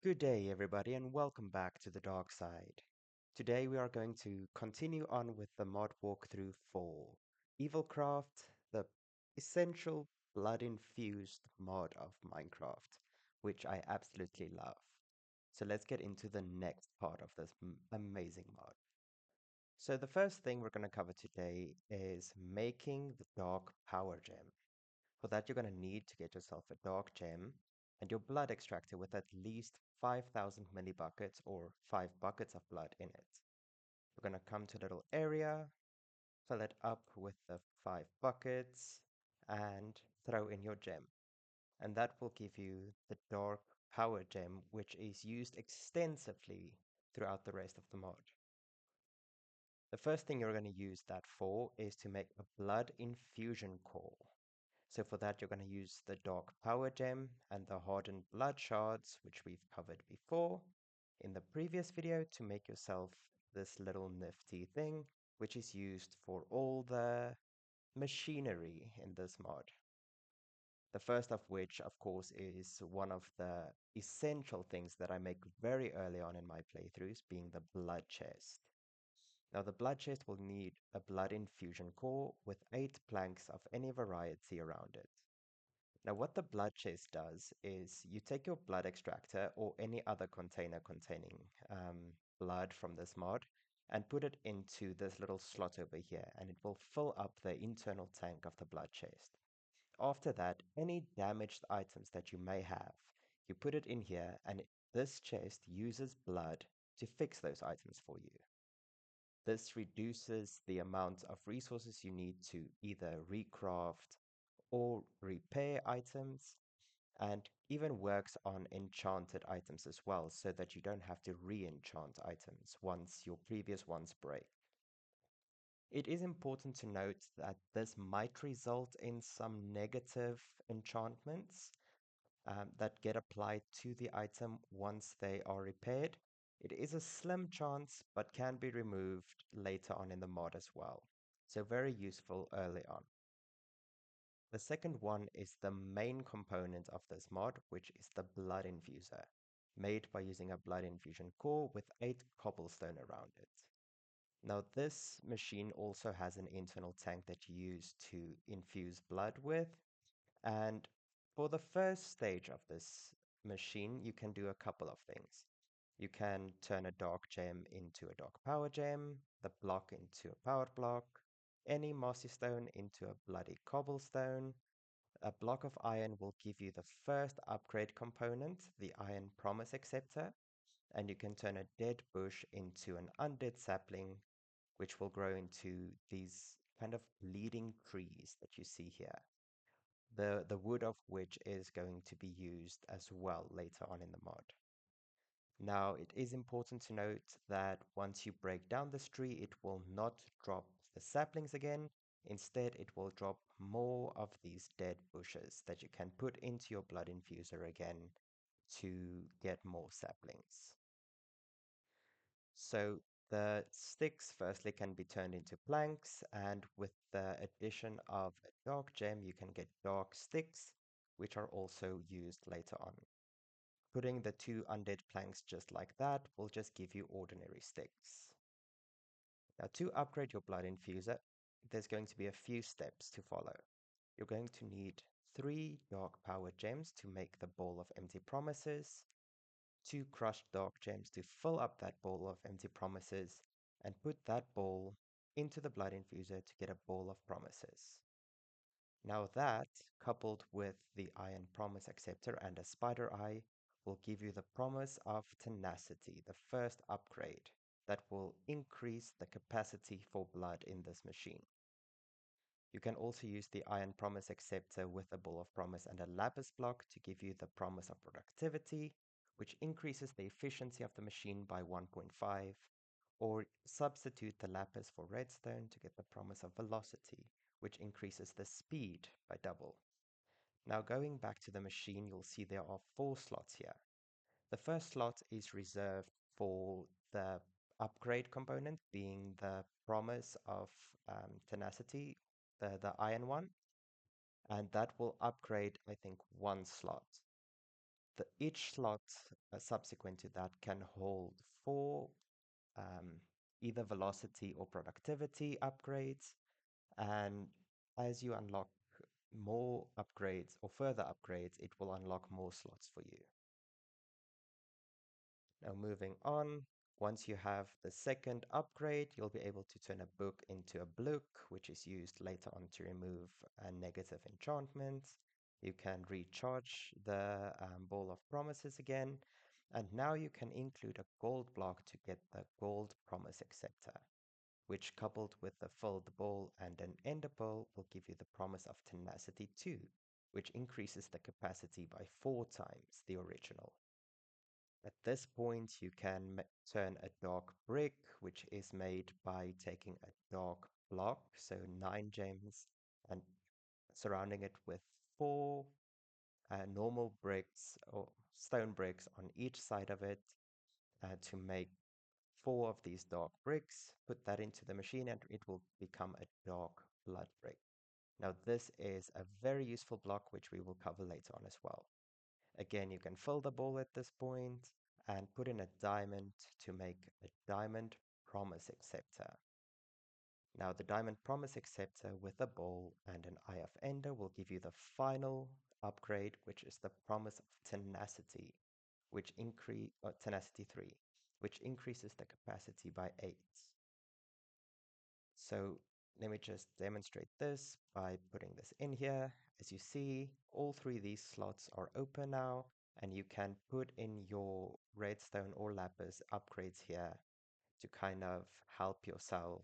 Good day, everybody, and welcome back to the dark side. Today we are going to continue on with the mod walkthrough for Evilcraft, the essential blood-infused mod of Minecraft, which I absolutely love. So let's get into the next part of this amazing mod. So the first thing we're going to cover today is making the dark power gem. For that, you're going to need to get yourself a dark gem and your blood extractor with at least 5,000 millibuckets or 5 buckets of blood in it. You're going to come to a little area, fill it up with the 5 buckets, and throw in your gem. And that will give you the dark power gem, which is used extensively throughout the rest of the mod. The first thing you're going to use that for is to make a blood infusion core. So for that, you're going to use the dark power gem and the hardened blood shards, which we've covered before in the previous video, to make yourself this little nifty thing, which is used for all the machinery in this mod. The first of which, of course, is one of the essential things that I make very early on in my playthroughs, being the blood chest. Now, the blood chest will need a blood infusion core with 8 planks of any variety around it. Now, what the blood chest does is you take your blood extractor or any other container containing blood from this mod and put it into this little slot over here, and it will fill up the internal tank of the blood chest. After that, any damaged items that you may have, you put it in here, and this chest uses blood to fix those items for you. This reduces the amount of resources you need to either recraft or repair items, and even works on enchanted items as well, so that you don't have to re-enchant items once your previous ones break. It is important to note that this might result in some negative enchantments that get applied to the item once they are repaired. It is a slim chance, but can be removed later on in the mod as well. So very useful early on. The second one is the main component of this mod, which is the blood infuser, made by using a blood infusion core with 8 cobblestone around it. Now, this machine also has an internal tank that you use to infuse blood with. And for the first stage of this machine, you can do a couple of things. You can turn a dark gem into a dark power gem, the block into a power block, any mossy stone into a bloody cobblestone. A block of iron will give you the first upgrade component, the iron promise acceptor, and you can turn a dead bush into an undead sapling, which will grow into these kind of bleeding trees that you see here. The wood of which is going to be used as well later on in the mod. Now, it is important to note that once you break down this tree, it will not drop the saplings again. Instead, it will drop more of these dead bushes that you can put into your blood infuser again to get more saplings. So the sticks firstly can be turned into planks, and with the addition of a dark gem, you can get dark sticks, which are also used later on. Putting the 2 undead planks just like that will just give you ordinary sticks. Now, to upgrade your blood infuser, there's going to be a few steps to follow. You're going to need 3 dark power gems to make the ball of empty promises, 2 crushed dark gems to fill up that ball of empty promises, and put that ball into the blood infuser to get a ball of promises. Now that, coupled with the iron promise acceptor and a spider eye, will give you the promise of tenacity, the first upgrade that will increase the capacity for blood in this machine. You can also use the iron promise acceptor with a ball of promise and a lapis block to give you the promise of productivity, which increases the efficiency of the machine by 1.5, or substitute the lapis for redstone to get the promise of velocity, which increases the speed by double. Now going back to the machine, you'll see there are 4 slots here. The first slot is reserved for the upgrade component, being the promise of tenacity, the iron one, and that will upgrade, I think, 1 slot. Each slot subsequent to that can hold four um, either velocity or productivity upgrades. And as you unlock more upgrades or further upgrades, it will unlock more slots for you. Now moving on, once you have the second upgrade, you'll be able to turn a book into a book, which is used later on to remove negative enchantments. You can recharge the Ball of Promises again, and now you can include a gold block to get the Gold Promise Acceptor, which coupled with the filled ball and an ender pearl will give you the Promise of Tenacity 2, which increases the capacity by 4 times the original. At this point, you can turn a dark brick, which is made by taking a dark block, so 9 gems, and surrounding it with 4 normal bricks or stone bricks on each side of it to make 4 of these dark bricks. Put that into the machine and it will become a dark blood brick. Now, this is a very useful block, which we will cover later on as well. Again, you can fill the ball at this point and put in a diamond to make a diamond promise acceptor. Now, the diamond promise acceptor with a ball and an eye of ender will give you the final upgrade, which is the promise of tenacity, which increase tenacity 3, which increases the capacity by 8. So let me just demonstrate this by putting this in here. As you see, all 3 of these slots are open now, and you can put in your redstone or lapis upgrades here to kind of help yourself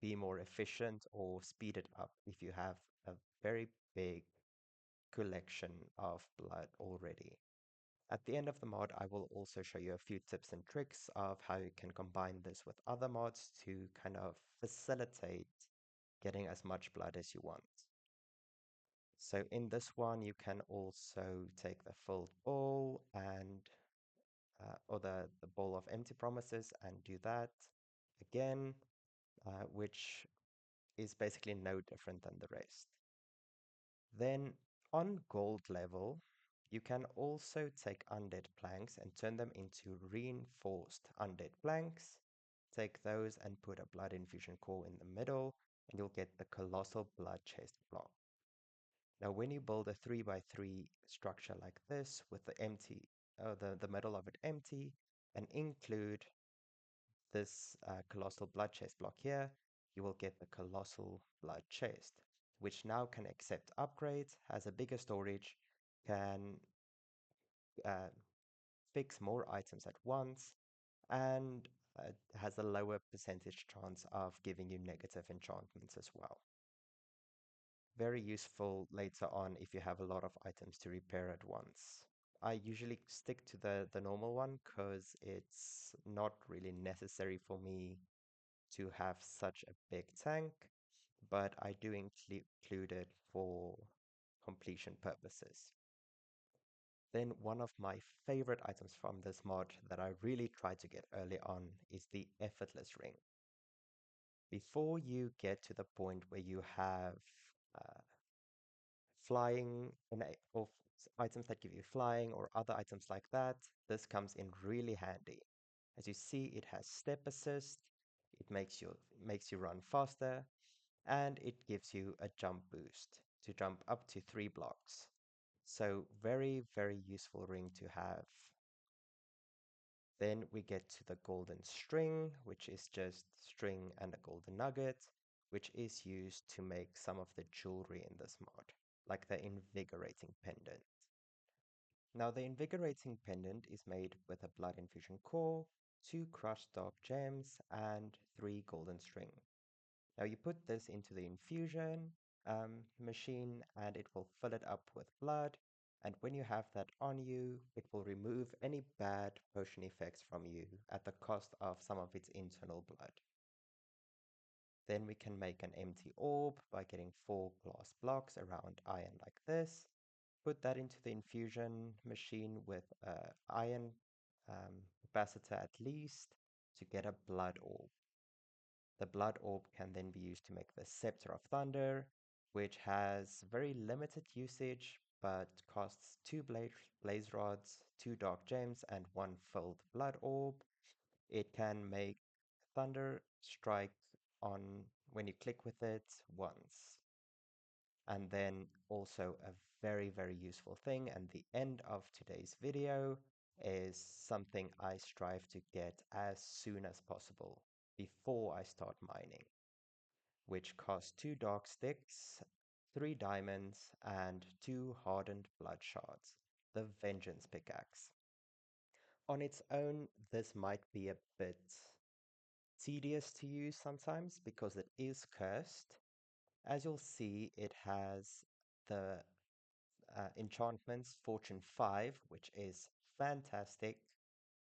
be more efficient or speed it up if you have a very big collection of blood already. At the end of the mod, I will also show you a few tips and tricks of how you can combine this with other mods to kind of facilitate getting as much blood as you want. So in this one, you can also take the filled ball and or the ball of empty promises and do that again, which is basically no different than the rest. Then on gold level, you can also take undead planks and turn them into reinforced undead planks. Take those and put a blood infusion core in the middle, and you'll get the colossal blood chest block. Now, when you build a 3x3 structure like this with the middle of it empty, and include this colossal blood chest block here, you will get the colossal blood chest, which now can accept upgrades, has a bigger storage, can uh, fix more items at once, and has a lower percentage chance of giving you negative enchantments as well. Very useful later on if you have a lot of items to repair at once. I usually stick to the normal one because it's not really necessary for me to have such a big tank, but I do include it for completion purposes. Then one of my favorite items from this mod that I really tried to get early on is the Effortless ring. Before you get to the point where you have uh, flying or items that give you flying or other items like that, this comes in really handy. As you see, it has step assist, it makes you run faster, and it gives you a jump boost to jump up to 3 blocks. So very, very useful ring to have. Then we get to the golden string, which is just string and a golden nugget, which is used to make some of the jewelry in this mod, like the invigorating pendant. Now the invigorating pendant is made with a blood infusion core, 2 crushed dark gems, and 3 golden string. Now you put this into the infusion machine and it will fill it up with blood. And when you have that on you, it will remove any bad potion effects from you at the cost of some of its internal blood. Then we can make an empty orb by getting 4 glass blocks around iron like this. Put that into the infusion machine with iron capacitor at least to get a blood orb. The blood orb can then be used to make the Scepter of Thunder, which has very limited usage, but costs 2 blaze rods, 2 dark gems, and 1 filled blood orb. It can make thunder strike on when you click with it once. And then also a very, very useful thing, and the end of today's video is something I strive to get as soon as possible before I start mining, which costs 2 dark sticks, 3 diamonds, and 2 hardened blood shards, the Vengeance pickaxe. On its own, this might be a bit tedious to use sometimes because it is cursed. As you'll see, it has the enchantments Fortune 5, which is fantastic,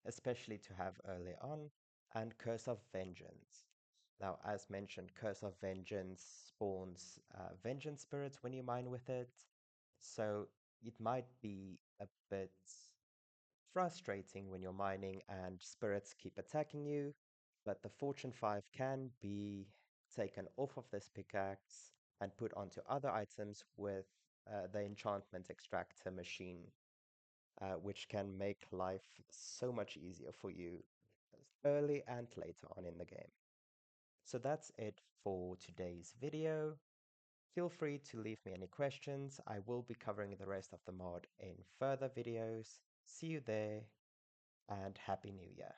especially to have early on, and Curse of Vengeance. Now, as mentioned, Curse of Vengeance spawns vengeance spirits when you mine with it, so it might be a bit frustrating when you're mining and spirits keep attacking you, but the Fortune 5 can be taken off of this pickaxe and put onto other items with the enchantment extractor machine, which can make life so much easier for you early and later on in the game. So that's it for today's video. Feel free to leave me any questions. I will be covering the rest of the mod in further videos. See you there, and Happy New Year.